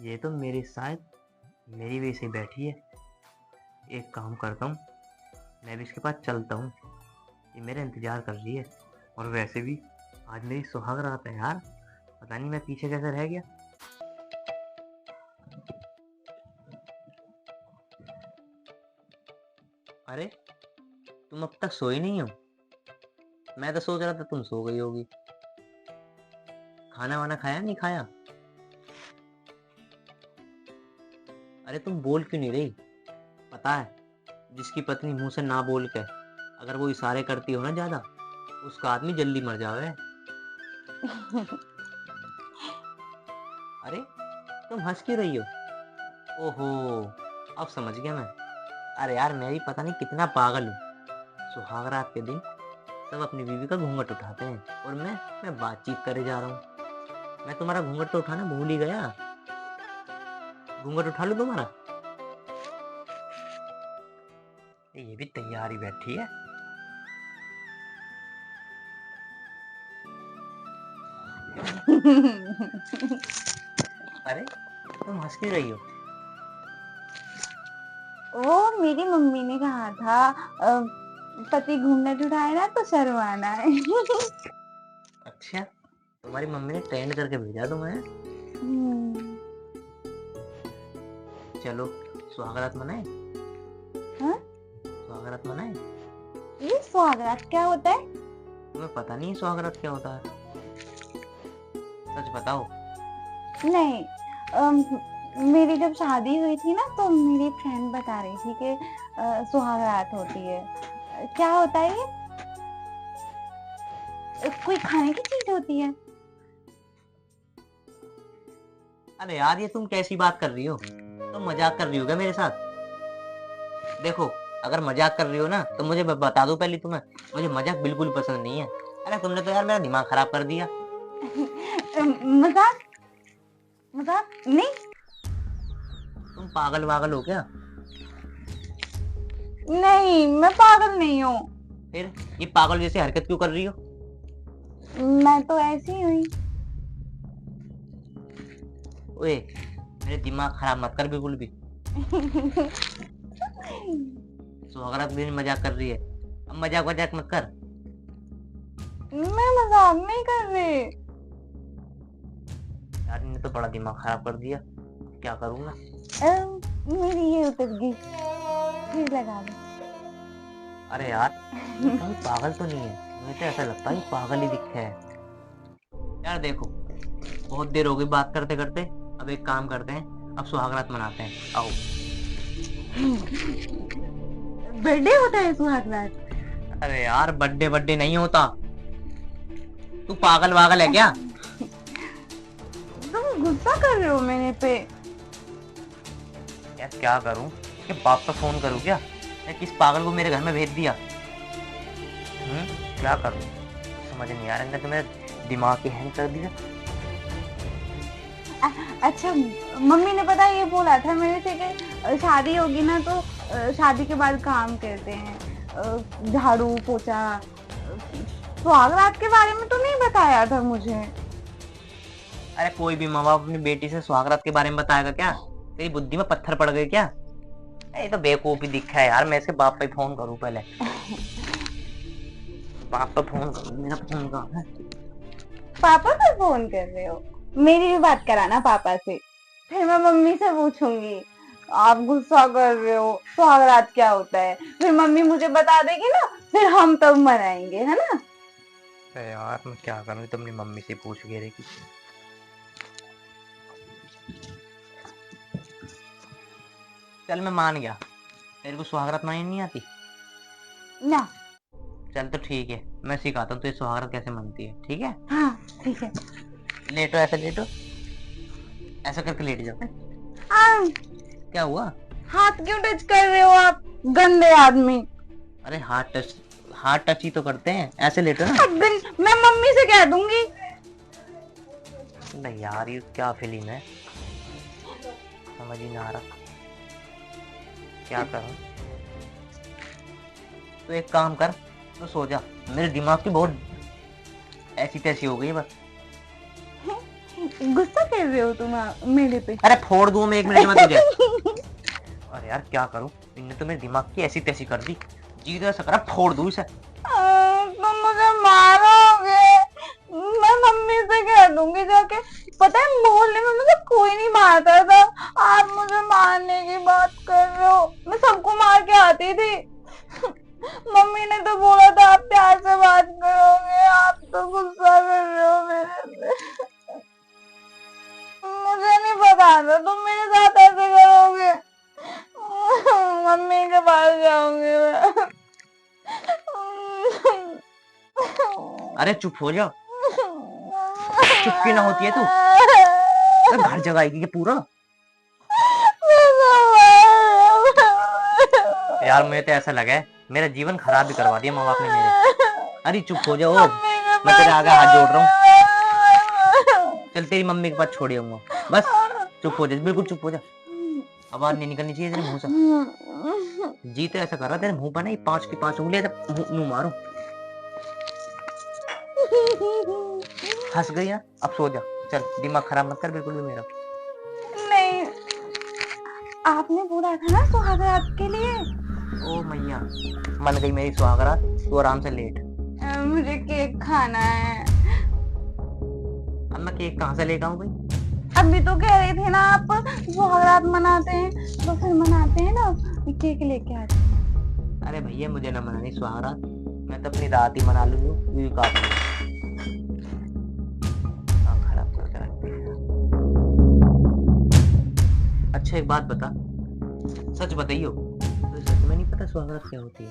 ये तो मेरी शायद मेरी वजह से बैठी है। एक काम करता हूँ, मैं भी इसके पास चलता हूँ। ये मेरा इंतजार कर रही है। और वैसे भी आज मेरी सुहाग रात है यार, पता नहीं मैं पीछे कैसे रह गया। अरे तुम अब तक सोई नहीं हो? मैं तो सोच रहा था तुम सो गई होगी। खाना वाना खाया नहीं खाया? अरे तुम बोल क्यों नहीं रही? पता है, जिसकी पत्नी मुंह से ना बोल के अगर वो इशारे करती हो ना ज्यादा, उसका आदमी जल्दी मर जावे। अरे तुम हंस क्यों रही हो? ओहो, अब समझ गया मैं। अरे यार मैं भी पता नहीं कितना पागल हूँ। सुहाग रात के दिन सब अपनी बीवी का घूंघट उठाते हैं और मैं बातचीत करे जा रहा हूँ। मैं तुम्हारा घूंघट तो उठाना भूल ही गया। घूंघट उठा लूं तुम्हारा? ये भी तैयार ही बैठी है। अरे तुम हंस क्यों रही हो? वो मेरी मम्मी ने कहा था पति घूंघट उठाए ना तो शर्माना है। अच्छा, तुम्हारी मम्मी ने ट्रेंड करके भेजा तुम्हें। हम्म, चलो सुहागरात मनाए। हाँ? सुहागरात मनाए। ये सुहागरात क्या होता है? तुम्हें पता नहीं सुहागरात क्या होता है? सच बताओ। नहीं, मेरी जब शादी हुई थी ना तो मेरी फ्रेंड बता रही थी कि सुहागरात होती है। क्या होता है ये? कोई खाने की चीज होती है? अरे यार ये तुम कैसी बात कर रही हो? तुम मजाक कर रही हो क्या मेरे साथ? देखो, अगर मजाक कर रही हो ना तो मुझे बता दो पहले तुम्हें। मुझे मजाक बिल्कुल पसंद नहीं है। अरे तुमने तो यार मेरा दिमाग खराब कर दिया। मजाक मजाक नहीं। तुम पागल वागल हो क्या? नहीं, मैं पागल नहीं हूँ। फिर ये पागल जैसी हरकत क्यों कर रही हो? मैं तो ऐसी ही हुई। ओए, मेरे दिमाग खराब मत कर बिल्कुल भी। सुहागरात के दिन मजाक कर रही है, अब मजाक वजाक मत कर। मैं मजाक नहीं कर रही। यार इन्हें तो बड़ा दिमाग खराब कर दिया। क्या करूंगा? मेरी ये उतर गई, फिर लगा दो। अरे यार, ये कहीं पागल तो नहीं है? मुझे तो ऐसा लगता है ये पागल ही दिखता है। यार देखो, बहुत देर हो गई बात करते करते। अब एक काम करते हैं, अब सुहागरात मनाते हैं, आओ। बर्थडे होता है सुहागरात? अरे यार बर्थडे बर्थडे नहीं होता। तू पागल वागल है क्या? तुम गुस्सा कर रहे हो मेरे पे? यार क्या करूं, इसके बाप पे फोन करूं क्या? या किस पागल को मेरे घर में भेज दिया? क्या करूं, समझ नहीं आ रहा। इनने तो मेरा दिमाग ही हैंग कर दिया। अच्छा, मम्मी ने पता ये बोला था मेरे से कि शादी होगी ना तो शादी के बाद काम करते हैं, झाड़ू पोछा। सुहागरात के बारे में तो नहीं बताया था मुझे। अरे कोई भी माँ बाप अपनी बेटी से सुहागरात के बारे में बताएगा क्या? तेरी बुद्धि में पत्थर पड़ गए क्या? ये तो बेवकूफ ही दिखा है यार। मैं इसके बाप पे फोन करूं पहले। बाप पे फोन करूं, मेरा फोन कहाँ है? पापा पे फोन कर रहे हो? मेरी भी बात कराना पापा से, फिर मैं मम्मी से पूछूंगी। आप गुस्सा कर रहे हो, सुहागरात क्या होता है, फिर मम्मी मुझे बता देगी ना, फिर हम तब मनाएंगे, है ना? अरे यार मैं क्या करूं, तो अपनी मम्मी से पूछ गए रे कि चल मैं मान गया, तेरे को सुहागरात मनानी नहीं आती। ना। चल तो ठीक है, मैं सिखाता हूँ तुझे सुहागरात कैसे मनती है, ठीक है? हाँ, ठीक है। लेटो, ऐसे लेटो, ऐसा करके लेट जाओ। हाँ। क्या हुआ? हाथ क्यों टच कर रहे हो आप, गंदे आदमी? अरे हाथ टच ही तो करते हैं, ऐसे लेटो ना। अब मैं मम्मी से कह दूंगी। नहीं यार ये क्या फिल्म है, समझ ही ना आ रहा क्या करूं। तो एक काम कर, तो सो जा। मेरे दिमाग की बहुत ऐसी तैसी हो गई है बस। गुस्सा कर रहे हो तुम मेरे पे? अरे फोड़ दूं मैं 1 मिनट में तुझे। अरे यार क्या करूं, इनने तो मेरे दिमाग की ऐसी तैसी कर दी। जी तो ऐसा करा फोड़ दूं इसे। तुम मुझे मारोगे। मैं मम्मी से कह दूंगी जाके। पता है मोहल्ले में मुझे कोई नहीं मारता था। आप मुझे मारने की बात कर रहे हो। मैं सबको मार के आती थी। मम्मी ने तो बोला था आप प्यार से बात करोगे, आप तो गुस्सा कर रहे हो मेरे से। मुझे नहीं पता था तुम मेरे साथ ऐसे करोगे। मम्मी के पास जाऊंगी मैं। अरे चुप हो जा, चुप क्यों ना होती है तू? अरे घर जगाएगी क्या पूरा? यार मुझे तो ऐसा लगा है मेरा जीवन खराब भी करवा दिया माँ बाप ने मेरे। अरे चुप हो जाओ, मैं तेरे आगे हाथ जोड़ रहा हूँ। चल तेरी मम्मी के पास छोड़ आऊंगा। बस चुप हो जा, बिल्कुल चुप हो जा। आवाज नहीं निकलनी चाहिए तेरे मुंह से। जी तो ऐसा कर रहा तेरे मुंह पर ना ये 5 की 5 उंगलियां मुंह मारूं। हंस गई ना, अब सो जा। चल दिमाग खराब मत कर बिल्कुल भी मेरा। नहीं, आपने बोला था ना सुहाग रात के लिए। ओ मैया, मन गई मेरी सुहागरात। तू आराम से लेट। मुझे केक खाना है। अब मैं केक कहाँ से लेकर आऊं भाई? अभी तो कह रहे थे ना आप सुहाग रात मनाते हैं, तो फिर मनाते हैं ना, केक लेके आते हैं। अरे भैया मुझे ना मनानी सुहागरात, मैं तो अपनी रात ही मना लूंगी। खराब करके रखते हैं। अच्छा एक बात बता, सच बताइयो, तो सच में नहीं पता सुहागरात क्या होती है?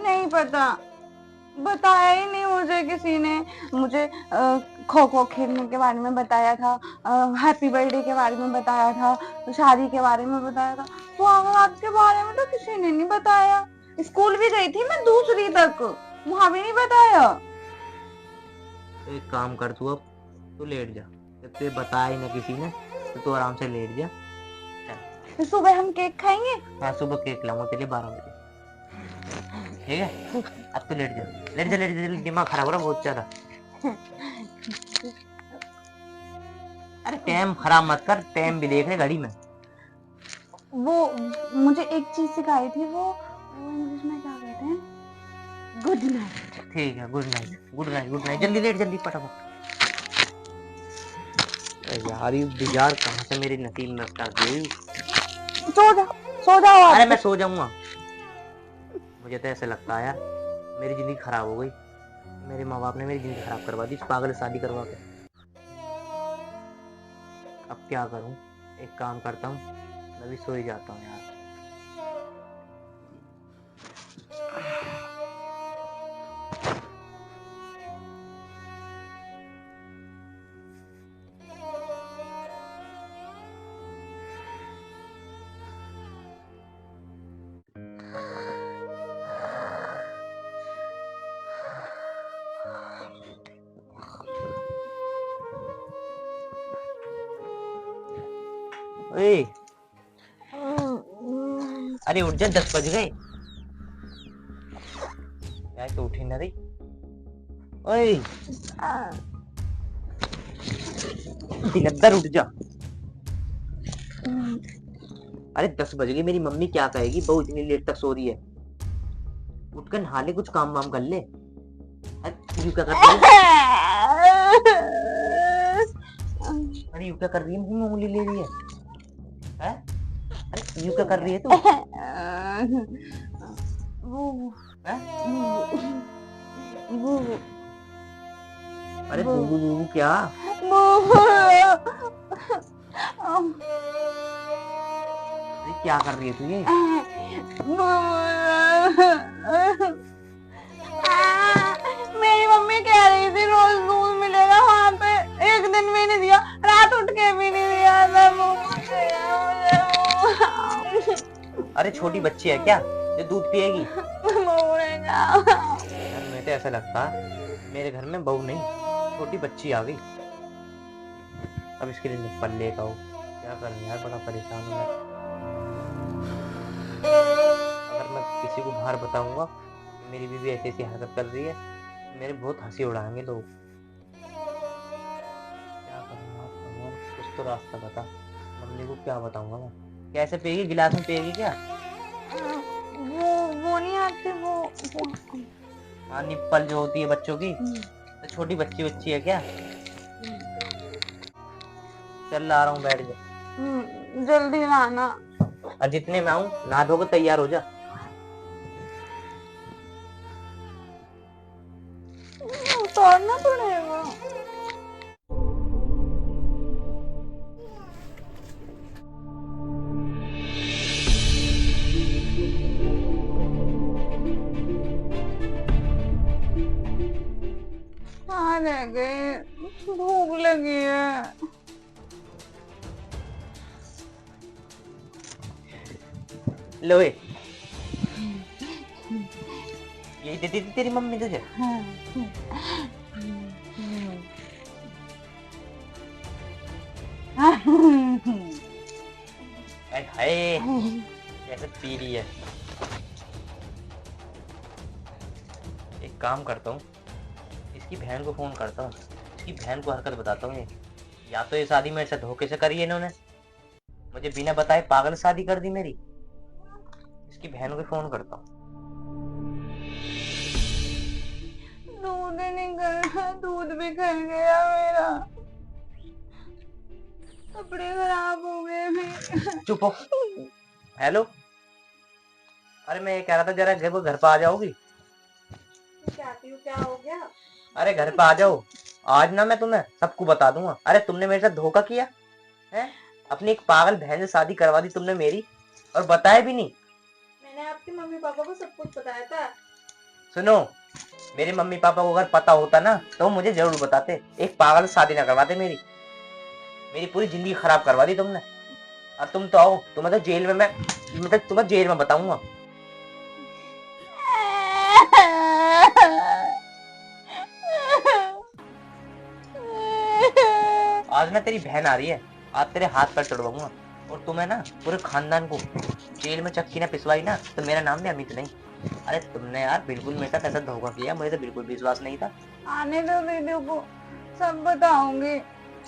नहीं पता, बताया ही नहीं मुझे किसी ने। मुझे खो खो खेलने के बारे में बताया था, हैप्पी बर्थडे के बारे में बताया था, शादी के बारे में बताया था। सुहागरात के बारे में तो किसी ने नहीं बताया। स्कूल भी गई थी मैं दूसरी तक, वहां भी नहीं बताया। तो एक काम कर तू, अब तू लेट जा। जब तुझे बताया ही ना किसी ने तो तू आराम से लेट जा। तो सुबह हम केक खाएंगे। हाँ सुबह केक लाऊंगा तेरे लिए 12 बजे। ठीक है, अब तो लेट जा, लेट जा, लेट जा, दिमाग खराब हो रहा बहुत ज्यादा। अरे टाइम खराब मत कर, टाइम भी देख रहे घड़ी में। वो मुझे एक चीज सिखाई थी, वो इंग्लिश में क्या कहते हैं? Good night. ठीक है, good night, good night, good night. जल्दी लेट, जल्दी फटाफट। यार ये बिजार कहाँ से मेरे नसीब में कर दी। सो जा, सो जाओ आप। अरे मैं सो जाऊंगा। मुझे तो ऐसे लगता है यार मेरी जिंदगी खराब हो गई। मेरे माँ बाप ने मेरी जिंदगी खराब करवा दी इस पागल से शादी करवा के। अब क्या करूं? एक काम करता हूँ, मैं भी सो ही जाता हूँ यार। ओए, अरे उठ जा, 10 बज गए यार, तो उठी ना रही। ओए दिलद्दर उठ जा। अरे 10 बज गए, मेरी मम्मी क्या कहेगी, बहू इतनी लेट तक सो रही है। उठकर नहा ले, कुछ काम वाम कर ले। अरे यू क्या कर रही है? अरे यू क्या कर रही है, मुंह में उंगली ले रही है? हैं? अरे यू क्या कर रही है तू? हैं? अरे बूबू बूबू क्या? अरे क्या कर रही है तू ये? मेरी मम्मी कह रही थी रोज दूध मिलेगा वहाँ पे, एक दिन भी नहीं दिया, रात उठ के भी नहीं दिया। अरे छोटी बच्ची है क्या जो दूध पिएगी? यार मुझे तो ऐसा लगता मेरे घर में बहू नहीं छोटी बच्ची आ गई। अब इसके लिए पल्ले का हो क्या करूं यार, बड़ा परेशान हूं मैं। अगर मैं किसी को बाहर बताऊंगा कि मेरी बीवी ऐसी ऐसी हरकत कर रही है, मेरे बहुत हंसी उड़ाएंगे लोग। क्या करूं यार? तो रास्ता बता, मम्मी को क्या बताऊंगा मैं? कैसे पिएगी? गिलास में पिएगी क्या? वो नहीं आते वो। हाँ, निप्पल जो होती है बच्चों की। तो छोटी बच्ची बच्ची है क्या? चल ला रहा हूँ, बैठ जा। जल्दी लाना। और जितने में आऊँ नहा धो के तैयार हो जा। उतारना पड़ेगा। कहाँ रह गए? भूख लगी है। लो यही देती थी तेरी मम्मी तुझे? हाय कैसे पी रही है। एक काम करता हूँ, इसकी बहन को फोन करता हूँ, इसकी बहन को हरकत बताता हूँ। ये या तो ये शादी मेरे से धोखे से करी है इन्होंने, मुझे बिना बताए पागल शादी कर दी मेरी। इसकी बहन को फोन करता हूँ। दूध ही नहीं गया, दूध भी खर गया मेरा। कपड़े खराब हो गए मेरे। चुप हो। हेलो, अरे मैं ये कह रहा था जरा घर पर आ जाओगी? चाहती हूँ, क्या हो गया? अरे घर पे आ जाओ, आज ना मैं तुम्हें सबको बता दूंगा। अरे तुमने मेरे साथ धोखा किया है, अपनी एक पागल बहन से शादी करवा दी तुमने मेरी, और बताया भी नहीं। मैंने आपके मम्मी पापा को सब कुछ बताया था। सुनो, मेरे मम्मी पापा को अगर पता होता ना तो मुझे जरूर बताते, एक पागल से शादी ना करवाते मेरी। मेरी पूरी जिंदगी खराब करवा दी तुमने। और तुम तो आओ, तुम्हें तो जेल में मैं तुम्हें जेल में बताऊंगा। आज ना तेरी बहन आ रही है, आज तेरे हाथ पर चढ़वाऊंगा, और तुम्हें ना पूरे खानदान को जेल में चक्की ना पिसवाई ना तो मेरा नाम भी अमित नहीं। अरे तुमने यार बिल्कुल मेरे साथ ऐसा धोखा किया, मुझे तो बिल्कुल विश्वास नहीं था। आने दो दीदी को, सब बताऊंगी।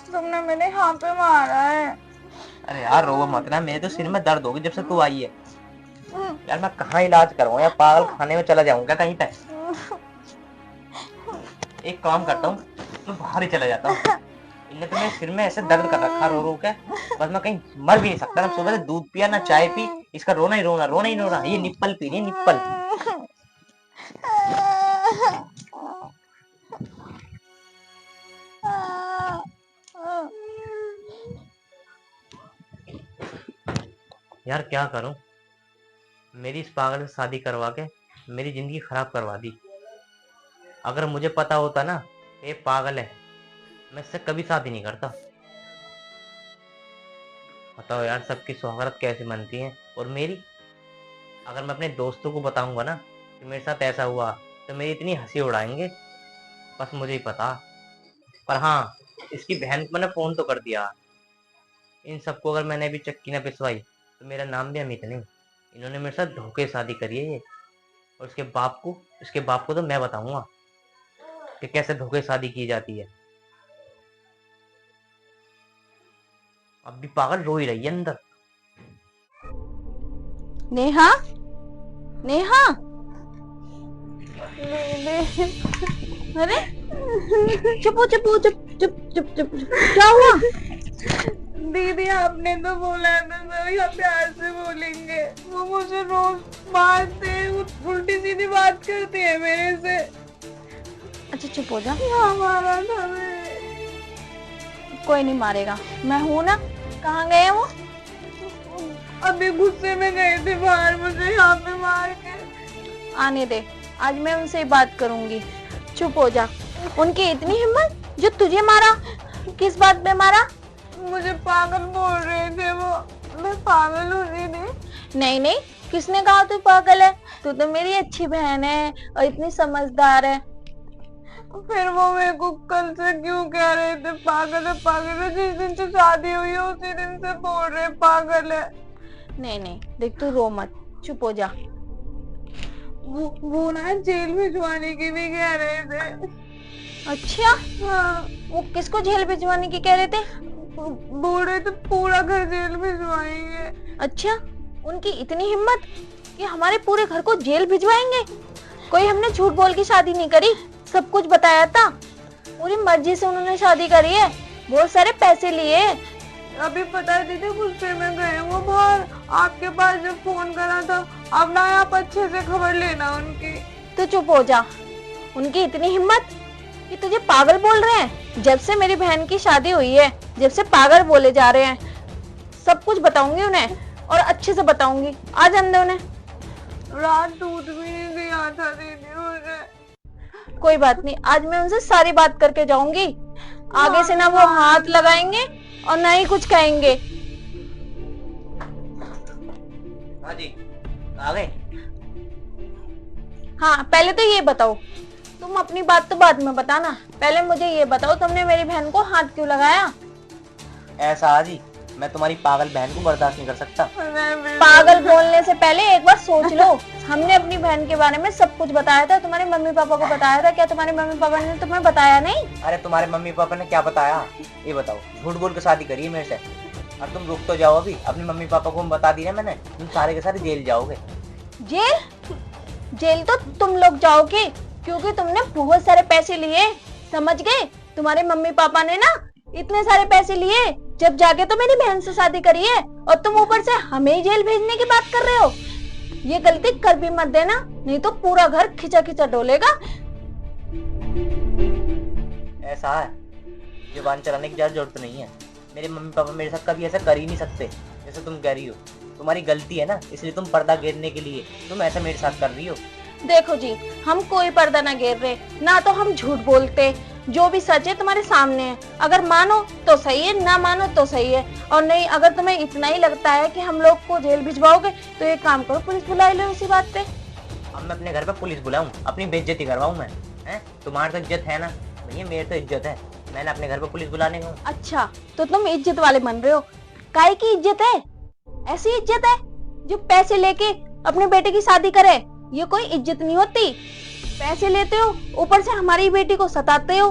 तुमने मेरे हाथ पे मारा है। अरे यार रो मत ना, मेरे तो सिर में दर्द होगी जब से तू आई है। यार मैं कहाँ इलाज करवाऊं, या पागल खाने में चला जाऊंगा कहीं पे। एक काम करता हूँ, मैं बाहर ही चला जाता हूँ। इनने तो मेरे सिर में ऐसे दर्द कर रखा रो रो के, बस मैं कहीं मर भी नहीं सकता ना। सुबह से दूध पिया ना चाय पी, इसका रोना ही रोना, रोना ही रोना। ये निप्पल पी रही है, निप्पल। यार क्या करूं, मेरी इस पागल से शादी करवा के मेरी जिंदगी खराब करवा दी। अगर मुझे पता होता ना ये पागल है, मैं इससे कभी शादी नहीं करता। बताओ यार, सबकी सुहागरात कैसे मनती है, और मेरी? अगर मैं अपने दोस्तों को बताऊंगा ना कि मेरे साथ ऐसा हुआ तो मेरी इतनी हंसी उड़ाएंगे, बस मुझे ही पता। पर हाँ, इसकी बहन को मैंने फोन तो कर दिया। इन सबको अगर मैंने अभी चक्की न पिसवाई तो मेरा नाम भी अमित नहीं। इन्होंने मेरे साथ धोखे शादी करी है ये, और इसके बाप को तो मैं बताऊंगा कि कैसे धोखे शादी की जाती है। अब भी पागल रो ही रही है अंदर। नेहा, नेहा। अरे चुप चुप चुप चुप चुप चुप, क्या हुआ? दीदी आपने तो बोला था सभी हम प्यार से बोलेंगे, वो मुझे रोज मारते, उल्टी सीधी बात करती है मेरे से। अच्छा चुप हो जा। मारा था कोई नहीं मारेगा, मैं हूं ना। कहाँ गए वो? अभी गुस्से में गए थे बाहर, मुझे यहाँ पे मार के। आने दे, आज मैं उनसे बात करूंगी। चुप हो जा। उनकी इतनी हिम्मत जो तुझे मारा। किस बात में मारा? मुझे पागल बोल रहे थे वो, मैं पागल हो रही थी। नहीं नहीं, किसने कहा तू पागल है? तू तो मेरी अच्छी बहन है और इतनी समझदार है। फिर वो मेरे को कल से क्यों कह रहे थे पागल है पागल है? जिस दिन से शादी हुई है उसी दिन से बोल रहे पागल है। नहीं नहीं देख, तू रो मत, चुप हो जा। वो ना जेल भिजवाने की भी कह रहे थे। अच्छा हाँ। वो किसको जेल भिजवाने की कह रहे थे? बोल रहे थे पूरा घर जेल भिजवाएंगे। अच्छा, उनकी इतनी हिम्मत कि हमारे पूरे घर को जेल भिजवाएंगे। कोई हमने झूठ बोल के शादी नहीं करी, सब कुछ बताया था। पूरी मर्जी से उन्होंने शादी करी है, बहुत सारे पैसे लिए। अभी पता है दीदी, गुस्से में गए वो बाहर, आपके पास जब फोन करा था। अब ना आप अच्छे से खबर लेना उनकी। तो चुप हो जा। उनकी इतनी हिम्मत कि तुझे पागल बोल रहे हैं। जब से मेरी बहन की शादी हुई है, जब से पागल बोले जा रहे हैं। सब कुछ बताऊंगी उन्हें, और अच्छे से बताऊंगी। आज अंदर उन्हें। रात दूध भी नहीं दिया था दीदी मुझे। कोई बात नहीं, आज मैं उनसे सारी बात करके जाऊंगी। आगे से ना वो हाथ लगाएंगे और ना ही कुछ कहेंगे। हाँ जी, आ गए। हाँ, पहले तो ये बताओ, तुम अपनी बात तो बाद में बताना, पहले मुझे ये बताओ तुमने मेरी बहन को हाथ क्यों लगाया? ऐसा जी, मैं तुम्हारी पागल बहन को बर्दाश्त नहीं कर सकता। पागल बोलने से पहले एक बार सोच लो। हमने अपनी बहन के बारे में सब कुछ बताया था, तुम्हारे मम्मी पापा को बताया था। क्या तुम्हारे मम्मी पापा ने तुम्हें बताया नहीं? अरे तुम्हारे मम्मी पापा ने क्या बताया, ये बताओ। झूठ बोल के शादी करी है मेरे से, और तुम रुक तो जाओ। अभी अपने मम्मी पापा को बता दी ना मैंने, तुम सारे के सारे जेल जाओगे। जेल? जेल तो तुम लोग जाओगे, क्योंकि तुमने बहुत सारे पैसे लिए। समझ गए? तुम्हारे मम्मी पापा ने ना इतने सारे पैसे लिए, जब जाके तो मेरी बहन से शादी करी है, और तुम ऊपर से हमें ही जेल भेजने की बात कर रहे हो। ये गलती कर भी मत देना, नहीं तो पूरा घर खिंचा खिंचा डोलेगा। ऐसा है, जुबान चलाने की ज्यादा जरूरत नहीं है। मेरे मम्मी पापा मेरे साथ कभी ऐसा कर ही नहीं सकते जैसे तुम कह रही हो। तुम्हारी गलती है ना, इसलिए तुम पर्दा घेरने के लिए तुम ऐसा मेरे साथ कर रही हो। देखो जी, हम कोई पर्दा ना घेर रहे, ना तो हम झूठ बोलते। जो भी सच है तुम्हारे सामने है। अगर मानो तो सही है, ना मानो तो सही है। और नहीं, अगर तुम्हें इतना ही लगता है कि हम लोग को जेल भिजवाओगे, तो एक काम करो, पुलिस बुला लो इसी बात पे। अब मैं अपने घर पे पुलिस बुलाऊं, अपनी बेइज्जती करवाऊं मैं? हैं? तुम्हारी तो इज्जत है ना भैया, मेरी तो इज्जत है। मैंने अपने घर पे पुलिस बुलाने का। अच्छा, तो तुम इज्जत वाले बन रहे हो। काहे की इज्जत है? ऐसी इज्जत है जो पैसे लेके अपने बेटे की शादी करे। ये कोई इज्जत नहीं होती। पैसे लेते हो, ऊपर से हमारी बेटी को सताते हो।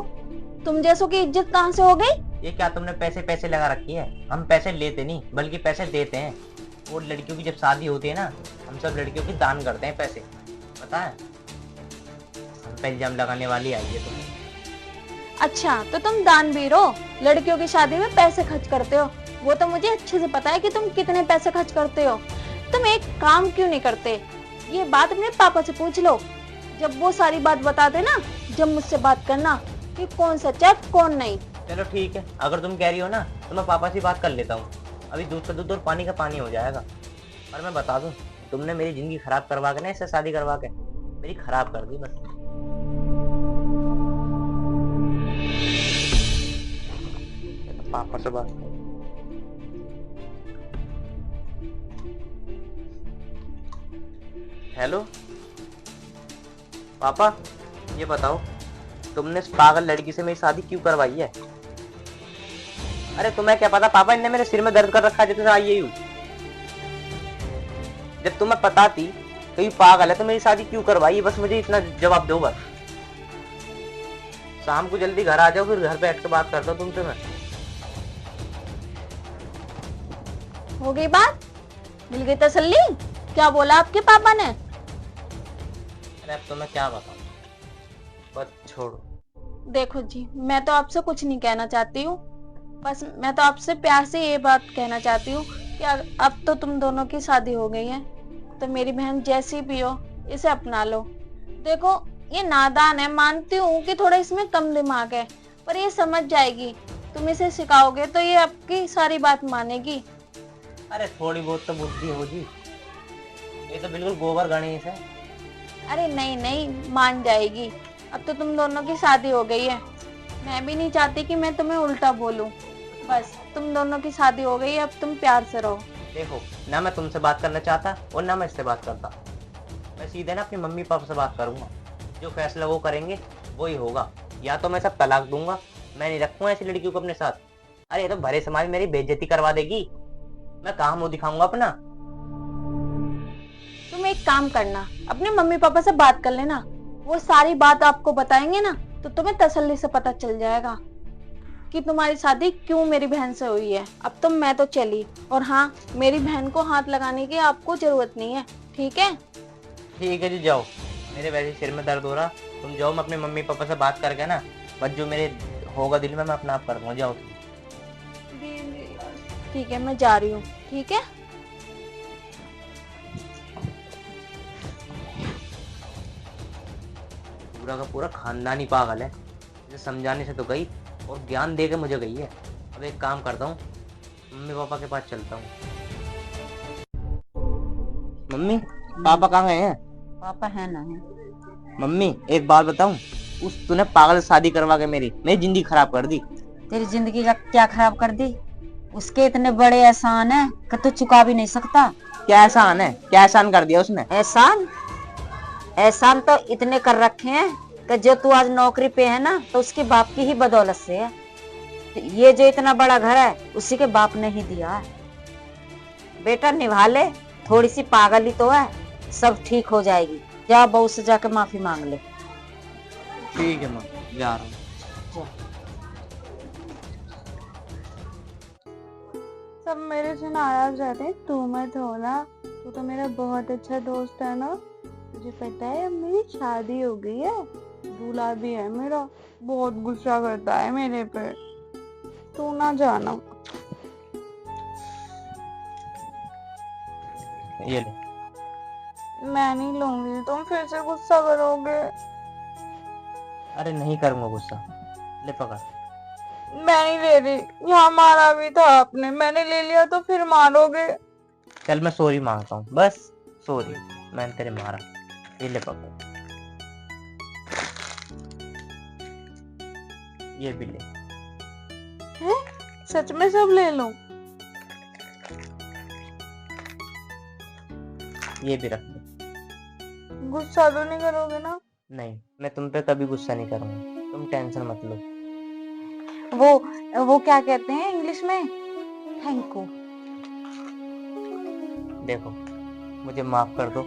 तुम जैसों की इज्जत कहाँ से हो गई? ये क्या तुमने पैसे पैसे लगा रखी है? हम पैसे लेते नहीं, बल्कि पैसे देते हैं। वो लड़कियों की जब शादी होती है ना, हम सब लड़कियों की दान करते हैं पैसे, पता है? हम पे इल्जाम लगाने वाली आई है तुम। अच्छा, तो तुम दानवीर हो, लड़कियों की शादी में पैसे खर्च करते हो। वो तो मुझे अच्छे से पता है कि तुम कितने पैसे खर्च करते हो। तुम एक काम क्यों नहीं करते? ये बात अपने पापा से पूछ लो। जब वो सारी बात बताते ना, जब मुझसे बात करना कि कौन सच्चा है कौन नहीं। चलो ठीक है, अगर तुम कह रही हो ना, तो मैं पापा से बात कर लेता हूँ। अभी दूध का दूध और पानी का पानी हो जाएगा। और मैं बता दूं, तुमने मेरी जिंदगी खराब करवा के ना, इससे शादी करवा के मेरी खराब कर दी बस। पापा से बात। हेलो पापा, ये बताओ, तुमने इस पागल लड़की से मेरी शादी क्यों करवाई है? अरे तुम्हें क्या पता पापा, इनने मेरे सिर में दर्द कर रखा है जब से आई हूँ। जब तुम्हें पता थी तो ये पागल है तो मेरी शादी क्यों करवाई? बस मुझे इतना जवाब दो बस। शाम को जल्दी घर आ जाओ, फिर घर पे बैठ के बात करता हूँ तुमसे मैं। हो गई बात? मिल गई तसल्ली? क्या बोला आपके पापा ने? अरे अब तो मैं क्या बताऊं, बस छोड़ो। देखो जी, मैं तो आपसे कुछ नहीं कहना चाहती हूँ। बस मैं तो आपसे प्यार से ये बात कहना चाहती हूँ कि अब तो तुम दोनों की शादी हो गई है, तो मेरी बहन जैसी भी हो, इसे अपना लो। देखो, ये नादान है, मानती हूँ कि थोड़ा इसमें कम दिमाग है, पर ये समझ जाएगी। तुम इसे सिखाओगे तो ये आपकी सारी बात मानेगी। अरे थोड़ी बहुत तो बुद्धि हो जी, ये तो बिल्कुल गोबर गणेश है। अरे नहीं नहीं, मान जाएगी। अब तो तुम दोनों की शादी हो गई है। मैं भी नहीं चाहती कि मैं तुम्हें उल्टा बोलूं। बस तुम दोनों की शादी हो गई है, अब तुम प्यार से रहो। देखो ना, मैं तुमसे बात करना चाहता और ना मैं इससे बात करता। मैं सीधे ना अपनी मम्मी पापा से बात करूंगा। जो फैसला वो करेंगे वही होगा। या तो मैं सब तलाक दूंगा, मैं नहीं रखूंगा ऐसी लड़कियों को अपने साथ। अरे ये तो भरे समाज में मेरी बेइज्जती करवा देगी। मैं कहाँ मुंह दिखाऊंगा अपना? तुम एक काम करना, अपने मम्मी पापा से बात कर लेना। वो सारी बात आपको बताएंगे ना, तो तुम्हें तसल्ली से पता चल जाएगा। कि तुम्हारी शादी क्यों मेरी बहन से हुई है। अब तो मैं तो चली, और हाँ, मेरी बहन को हाथ लगाने की आपको जरूरत नहीं है, ठीक है? ठीक है जी, जाओ। मेरे वैसे ही सिर में दर्द हो रहा, तुम जाओ, मैं अपने मम्मी पापा से बात करके ना, बस जो मेरे होगा दिल में मैं अपना आप कर दूंगा, जाओ तुम। ठीक है, मैं जा रही हूँ, ठीक है? पूरा का पूरा खानदान ही पागल है। इसे समझाने से तो गई और ज्ञान दे के मुझे गई है। अब एक काम करता हूँ, मम्मी पापा के पास चलता हूँ। मम्मी पापा कहाँ गए हैं? पापा है ना है। मम्मी एक बात बताऊं, उस तूने पागल से शादी करवा के मेरी जिंदगी खराब कर दी। तेरी जिंदगी का क्या खराब कर दी? उसके इतने बड़े एहसान है कि तू चुका भी नहीं सकता। क्या एहसान है? क्या एहसान कर दिया उसने? एहसान एहसान तो इतने कर रखे हैं कि जो तू आज नौकरी पे है ना, तो उसके बाप की ही बदौलत से है। ये जो इतना बड़ा घर है उसी के बाप ने ही दिया है। बेटा निभा ले, थोड़ी सी पागल ही तो है, सब ठीक हो जाएगी। जा बहू से जाके माफी मांग ले। ठीक है माँ, जा रहा हूँ। सब मेरे से नाराज रहते हैं, तू मत हो ना, तू तो मेरा बहुत अच्छा दोस्त है ना। तुझे पता है अब मेरी शादी हो गई है, दूल्हा भी है मेरा, बहुत गुस्सा करता है मेरे पे, तू ना जाना। ये ले। मैं नहीं लूंगी, तुम फिर से गुस्सा करोगे। अरे नहीं करूंगा गुस्सा, ले पकड़। मैं नहीं ले रही, यहाँ मारा भी था आपने, मैंने ले लिया तो फिर मारोगे। चल मैं सॉरी मांगता हूँ, बस सॉरी, मैंने तेरे मारा। ये ले पकड़, ये भी ले। हैं? सच में सब ले लूं? ये भी रख दे। गुस्सा तो नहीं करोगे ना? नहीं, मैं तुम पे कभी गुस्सा नहीं करूंगा, तुम टेंशन मत लो। वो क्या कहते हैं इंग्लिश में? Thank you. देखो, मुझे माफ कर दो,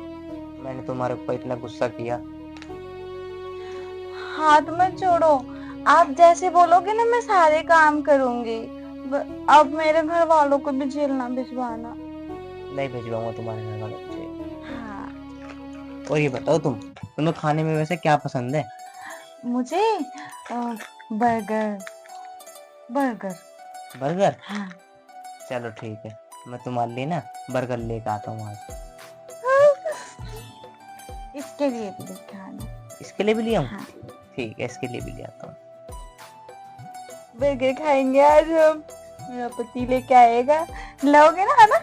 मैंने तुम्हारे ऊपर इतना गुस्सा किया। हाथ मत छोड़ो, आप जैसे बोलोगे ना मैं सारे काम करूंगी। अब मेरे घर वालों को भी जेल ना भिजवाना। नहीं भिजवाऊंगा तुम्हारे घर वालों को। हाँ। और ये बताओ, तुम्हें खाने में वैसे क्या पसंद है? मुझे बर्गर। बर्गर। बर्गर? हाँ। चलो ठीक है, मैं तुम्हारे लिए ना बर्गर लेकर आता हूँ आज। इसके लिए भी लेके आना। इसके लिए भी ले आऊं? हाँ। ठीक है, इसके लिए भी ले आता हूँ। बर्गर खाएंगे आज हम, मेरा पति लेके आएगा, लाओगे ना, है ना?